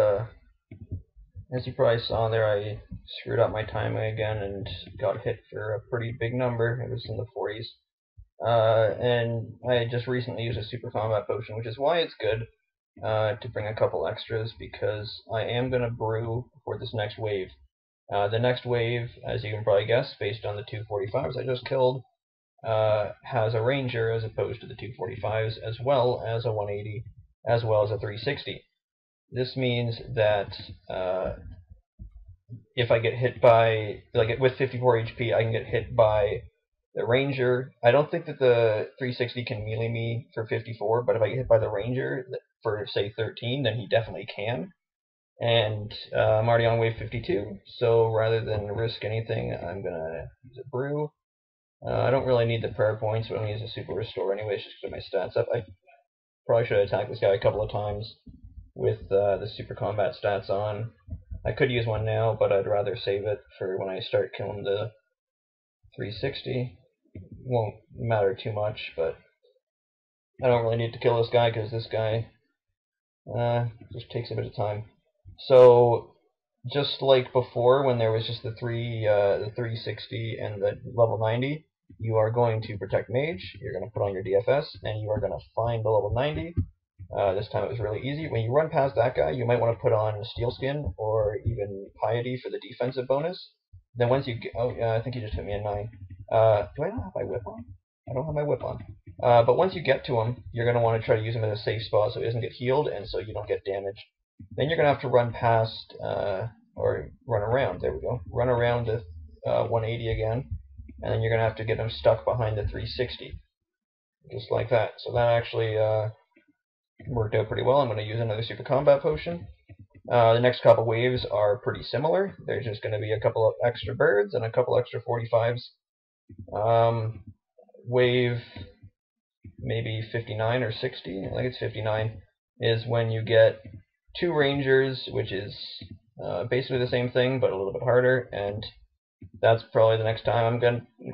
probably saw there, I screwed up my timing again and got hit for a pretty big number. It was in the 40s. And I just recently used a super combat potion, which is why it's good to bring a couple extras, because I am going to brew for this next wave. The next wave, as you can probably guess, based on the 245s I just killed, has a ranger as opposed to the 245s, as well as a 180, as well as a 360. This means that if I get hit by, like with 54 HP, I can get hit by the ranger. I don't think that the 360 can melee me for 54, but if I get hit by the ranger for, say, 13, then he definitely can. And I'm already on wave 52, so rather than risk anything, I'm going to use a brew. I don't really need the prayer points, but I'm going to use a super restore anyways, just to get my stats up. I probably should have attacked this guy a couple of times with the super combat stats on. I could use one now, but I'd rather save it for when I start killing the 360. Won't matter too much, but I don't really need to kill this guy because this guy just takes a bit of time. So just like before when there was just the 360 and the level 90, you are going to protect mage, you're going to put on your DFS, and you are going to find the level 90. This time it was really easy. When you run past that guy, you might want to put on Steel Skin or even Piety for the defensive bonus. Then once you get, oh yeah, I think you just hit me a 9. Do I not have my whip on? I don't have my whip on. But once you get to him, you're going to want to try to use him in a safe spot so he doesn't get healed and so you don't get damaged. Then you're going to have to run past, or run around, there we go. Run around the 180 again, and then you're going to have to get him stuck behind the 360. Just like that. So that actually worked out pretty well. I'm going to use another super combat potion. The next couple waves are pretty similar. There's just going to be a couple of extra birds and a couple extra 45s. Wave maybe 59 or 60, I think it's 59, is when you get 2 rangers, which is basically the same thing but a little bit harder, and that's probably the next time I'm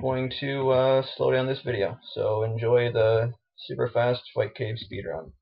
going to slow down this video. So enjoy the super fast Fight Cave speedrun.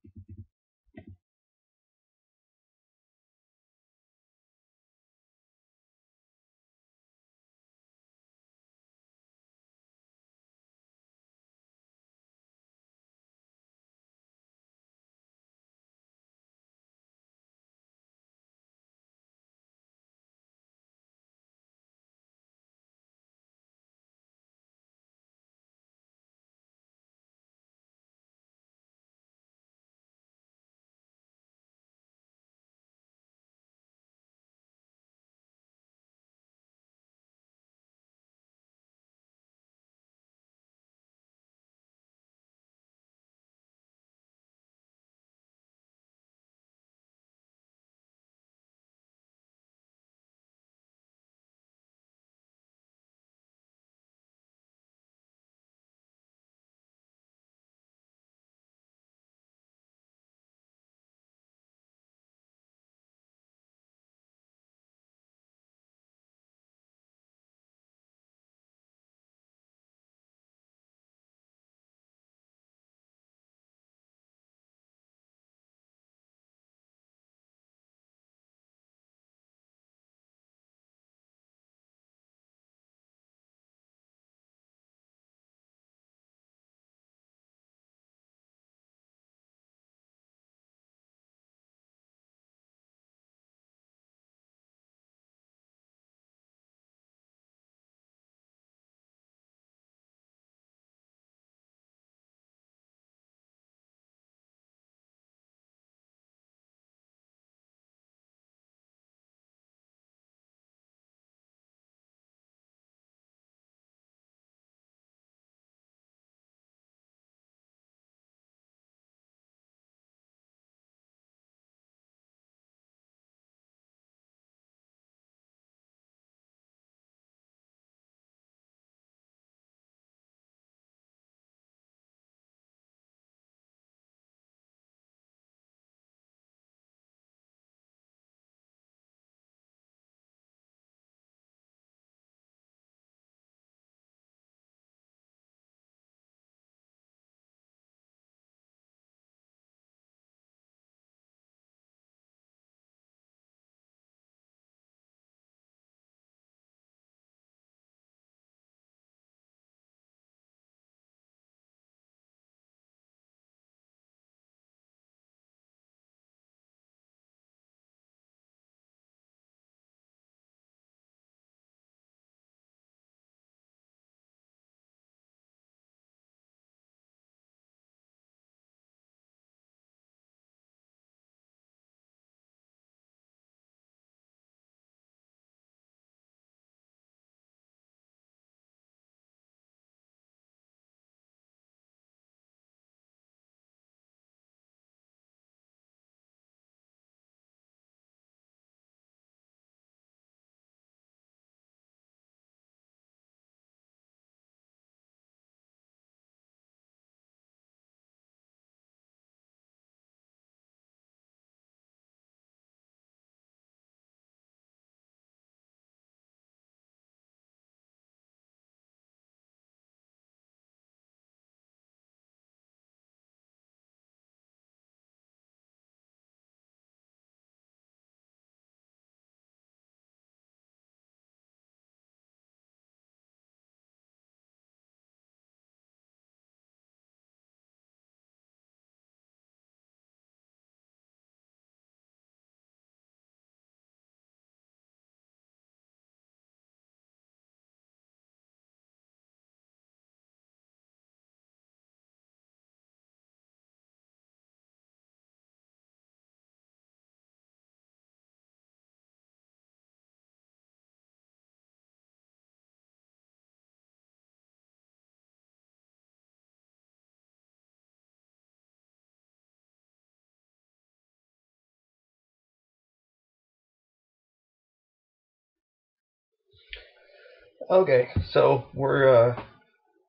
Okay, so we're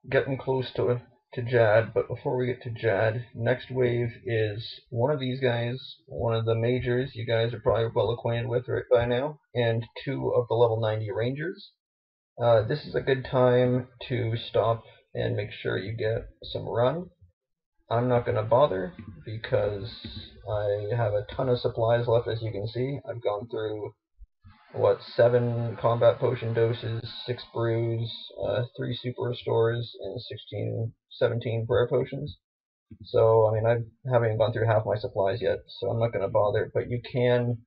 getting close to Jad, but before we get to Jad, next wave is one of these guys, one of the majors you guys are probably well acquainted with right by now, and two of the level 90 rangers. This is a good time to stop and make sure you get some run. I'm not going to bother because I have a ton of supplies left, as you can see. I've gone through, what, 7 combat potion doses, 6 brews, 3 super restores, and 17 prayer potions. So, I mean, I haven't even gone through half my supplies yet, so I'm not going to bother, but you can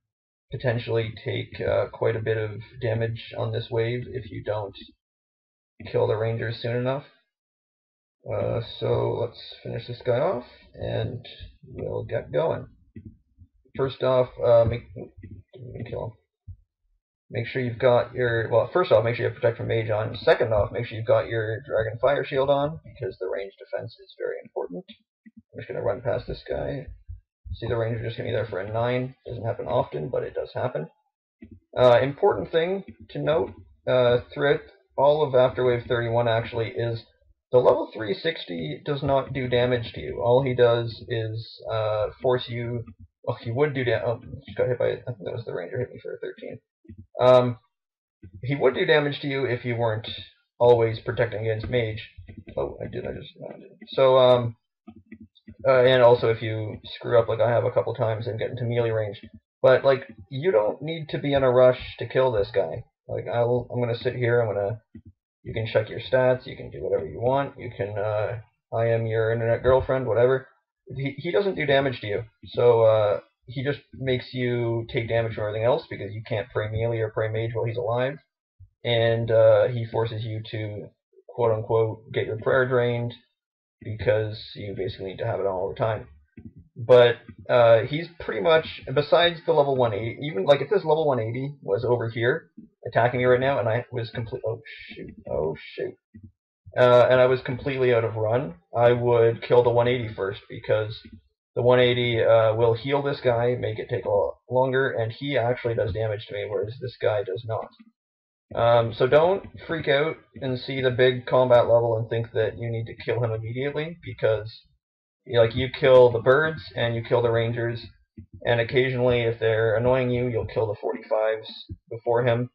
potentially take quite a bit of damage on this wave if you don't kill the rangers soon enough. So let's finish this guy off, and we'll get going. First off, kill him. Make sure you've got your, well, first off, make sure you have Protect from Mage on. Second off, make sure you've got your Dragon Fire Shield on, because the range defense is very important. I'm just going to run past this guy. See, the ranger just hit me there for a 9. Doesn't happen often, but it does happen. Important thing to note throughout all of Afterwave 31 actually is the level 360 does not do damage to you. All he does is force you. Well, he would do damage. Oh, just got hit by. I think that was the ranger hit me for a 13. He would do damage to you if you weren't always protecting against mage. Oh, I did. So and also if you screw up like I have a couple times and get into melee range. But like, you don't need to be in a rush to kill this guy. Like, I'm gonna sit here. You can check your stats. You can do whatever you want. You can I am your internet girlfriend, whatever. He doesn't do damage to you. So he just makes you take damage from everything else because you can't pray melee or pray mage while he's alive, and he forces you to quote unquote get your prayer drained because you basically need to have it all the time. But he's pretty much, besides the level 180, even like if this level 180 was over here attacking me right now and I was oh shoot, and I was completely out of run, I would kill the 180 first, because the 180 will heal this guy, make it take a lot longer, and he actually does damage to me, whereas this guy does not. So don't freak out and see the big combat level and think that you need to kill him immediately, because like, you kill the birds and you kill the rangers, and occasionally if they're annoying you, you'll kill the 45s before him.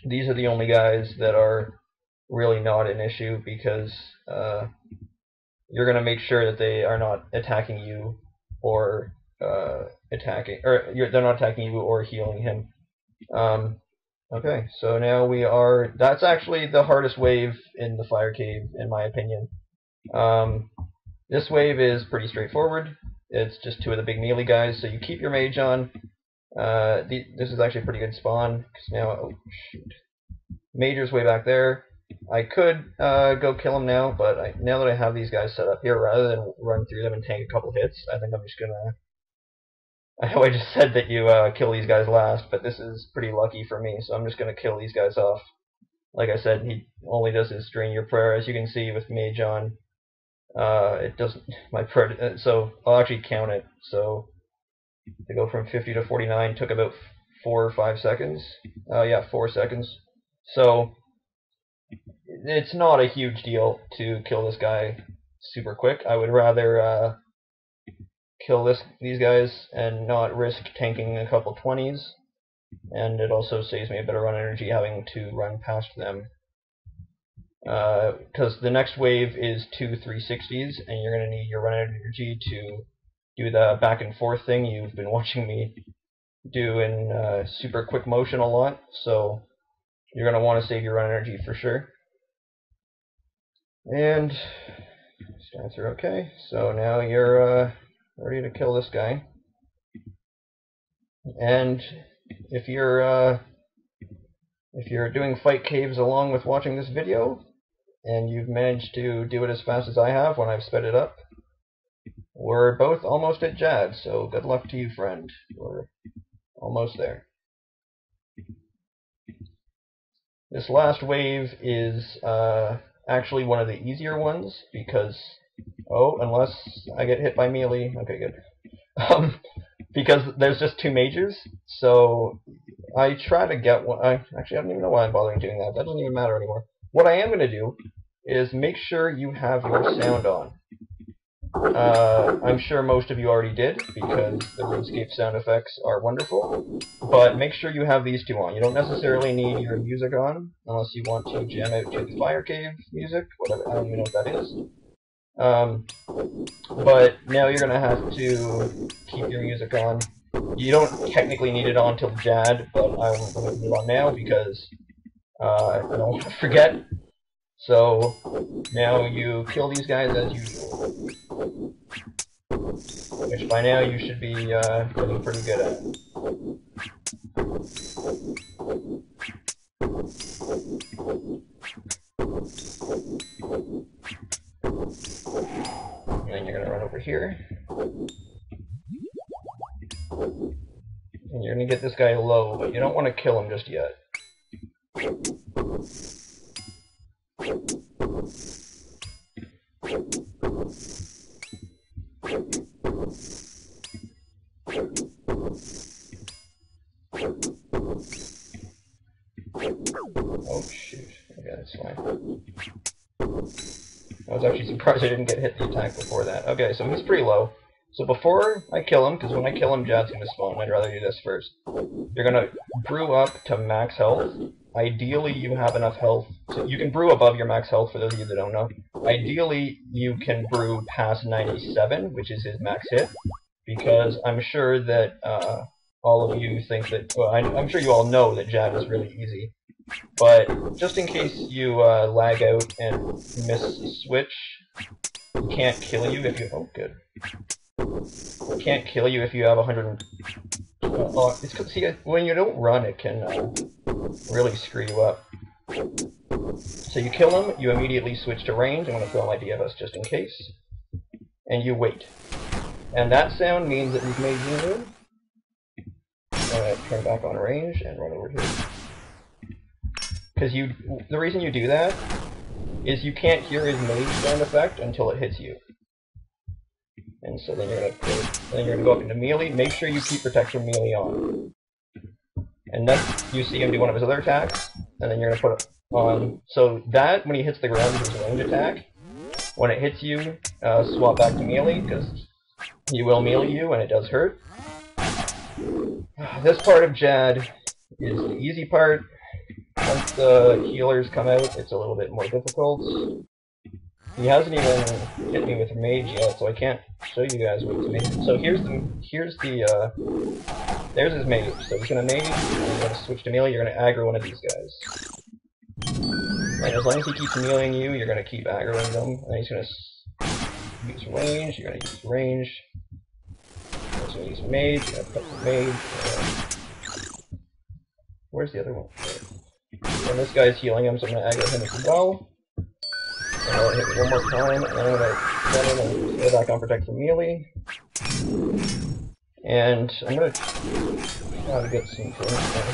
These are the only guys that are really not an issue, because you're going to make sure that they are not attacking you or they're not attacking you or healing him. Okay, so now that's actually the hardest wave in the Fire Cave, in my opinion. This wave is pretty straightforward. It's just 2 of the big melee guys, so you keep your mage on. This is actually a pretty good spawn, because now, oh shoot, Major's way back there. I could go kill him now, but now that I have these guys set up here, rather than run through them and tank a couple hits, I think I'm just gonna... I know I just said that you kill these guys last, but this is pretty lucky for me, so I'm just gonna kill these guys off. Like I said, he only does his drain your prayer, as you can see with mage on. It doesn't, so I'll actually count it. So to go from 50 to 49 took about 4 or 5 seconds. Yeah, 4 seconds. So it's not a huge deal to kill this guy super quick. I would rather kill these guys and not risk tanking a couple 20s, and it also saves me a bit of run energy having to run past them. Because the next wave is 2 360s, and you're going to need your run energy to do the back and forth thing you've been watching me do in super quick motion a lot, so you're going to want to save your run energy for sure. And stats are okay, so now you're ready to kill this guy. And if you're doing fight caves along with watching this video, and you've managed to do it as fast as I have when I've sped it up, we're both almost at Jad, so good luck to you, friend. We're almost there. This last wave is actually one of the easier ones, because... Oh, unless I get hit by melee. Okay, good. Because there's just 2 mages, so I try to get one. Actually, I don't even know why I'm bothering doing that. That doesn't even matter anymore. What I am going to do is make sure you have your sound on. I'm sure most of you already did, because the RuneScape sound effects are wonderful, but make sure you have these two on. You don't necessarily need your music on, unless you want to jam out to the Fire Cave music, whatever, I don't even know what that is. But now you're going to have to keep your music on. You don't technically need it on till Jad, but I'm going to put it on now because I don't want to forget. So now you kill these guys as usual, which by now you should be getting pretty good at. And then you're going to run over here. And you're going to get this guy low, but you don't want to kill him just yet. Oh shoot, okay, that's fine. I was actually surprised I didn't get hit the attack before that. Okay, so he's pretty low. So before I kill him, because when I kill him, Jad's going to spawn, I'd rather do this first. You're going to brew up to max health. Ideally, you have enough health. You can brew above your max health, for those of you that don't know. Ideally, you can brew past 97, which is his max hit, because I'm sure that all of you think that, well, I'm sure you all know that Jad is really easy. But just in case you lag out and miss a switch, he can't kill you if you... Oh, good. He can't kill you if you have 100... see, when you don't run, it can really screw you up. So you kill him, you immediately switch to range. I'm going to throw my DFS just in case. And you wait. And that sound means that we've made you move. I'm going to turn back on range and run over here. Because the reason you do that is you can't hear his mage sound effect until it hits you. And so then you're gonna go up into melee. Make sure you keep protection melee on. And then you see him do one of his other attacks, and then you're gonna put it on. So that, when he hits the ground, is his range attack. When it hits you, swap back to melee, because he will melee you, and it does hurt. This part of Jad is the easy part. Once the healers come out, it's a little bit more difficult. He hasn't even hit me with mage yet, so I can't show you guys what he's made. So there's his mage. So he's gonna mage, and you're gonna switch to melee, you're gonna aggro one of these guys. And as long as he keeps meleeing you, you're gonna keep aggroing them. And he's gonna use range, you're gonna use range. He's gonna use mage, you're gonna put the mage. Where's the other one? And this guy's healing him, so I'm gonna aggro him as well. And I'll hit it one more time, and then I'm going to set him and go back on protect from melee. And I'm going to try to get some things down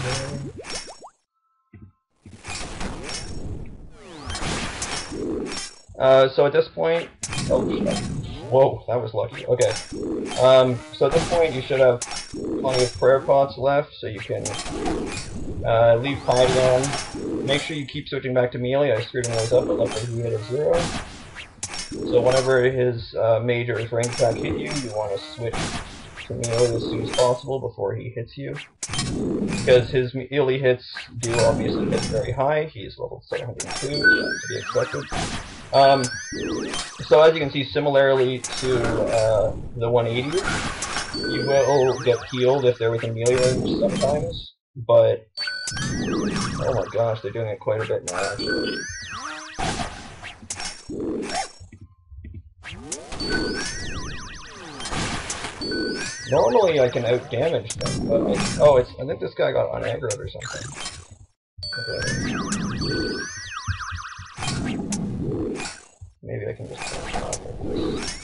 here. So at this point... Oh, shit. Whoa, that was lucky. Okay. So at this point, you should have plenty of prayer pots left, so you can leave piety on. Make sure you keep switching back to melee. I screwed those up, but luckily he hit a 0. So whenever his mage or his range attack hit you, you want to switch to melee as soon as possible before he hits you. Because his melee hits do obviously hit very high. He's level 702, so to be expected. So as you can see, similarly to the 180, you will get healed if they're within melee range sometimes, but oh my gosh, they're doing it quite a bit now, actually. Normally I can out-damage them, but I think this guy got unaggroed or something. Okay. Maybe I can just finish him off like this.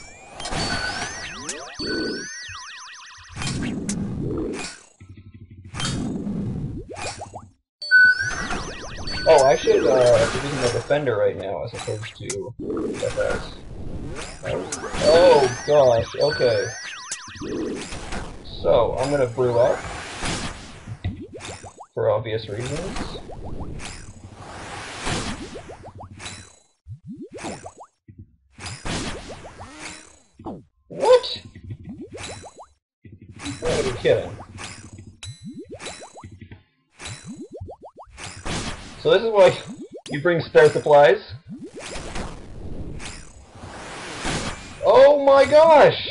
Oh, I should be using the defender right now as opposed to FS. Oh gosh, okay. So, I'm gonna brew up. for obvious reasons. What? You gotta be kidding. So this is why you bring spare supplies? Oh my gosh!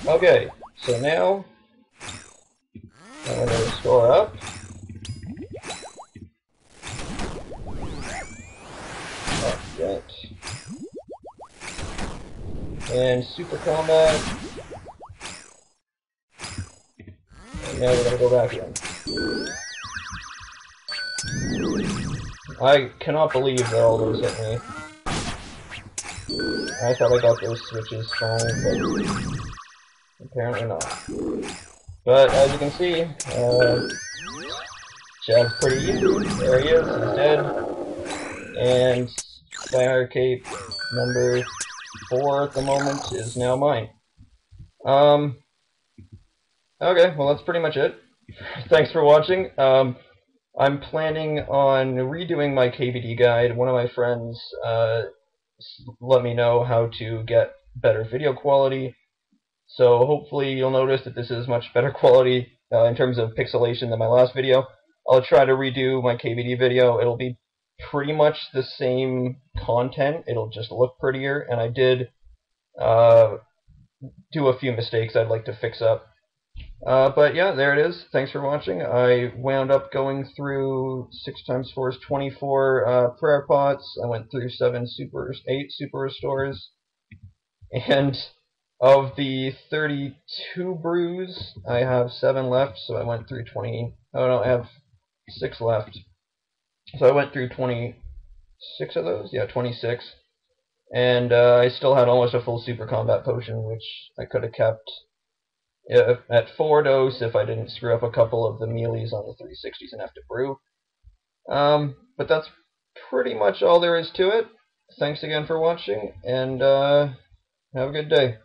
Okay, so now I'm going to store up. Right. And super combat. And now we're going to go back in. I cannot believe that all those hit me. I thought I got those switches fine, but apparently not. But as you can see, Chad's pretty easy. There he is, he's dead. And Fire Cape number 4 at the moment is now mine. Okay, well that's pretty much it. Thanks for watching. I'm planning on redoing my KBD guide. One of my friends let me know how to get better video quality. So hopefully you'll notice that this is much better quality in terms of pixelation than my last video. I'll try to redo my KBD video. It'll be pretty much the same content. It'll just look prettier, and I did do a few mistakes I'd like to fix up. But yeah, there it is. Thanks for watching. I wound up going through 6 times 4 is 24 prayer pots. I went through 8 super restores. And of the 32 brews, I have 7 left, so I went through 20. Oh no, I have 6 left. So I went through 26 of those? Yeah, 26. And I still had almost a full super combat potion, which I could have kept at 4 dose if I didn't screw up a couple of the mealies on the 360s and have to brew. But that's pretty much all there is to it. Thanks again for watching, and have a good day.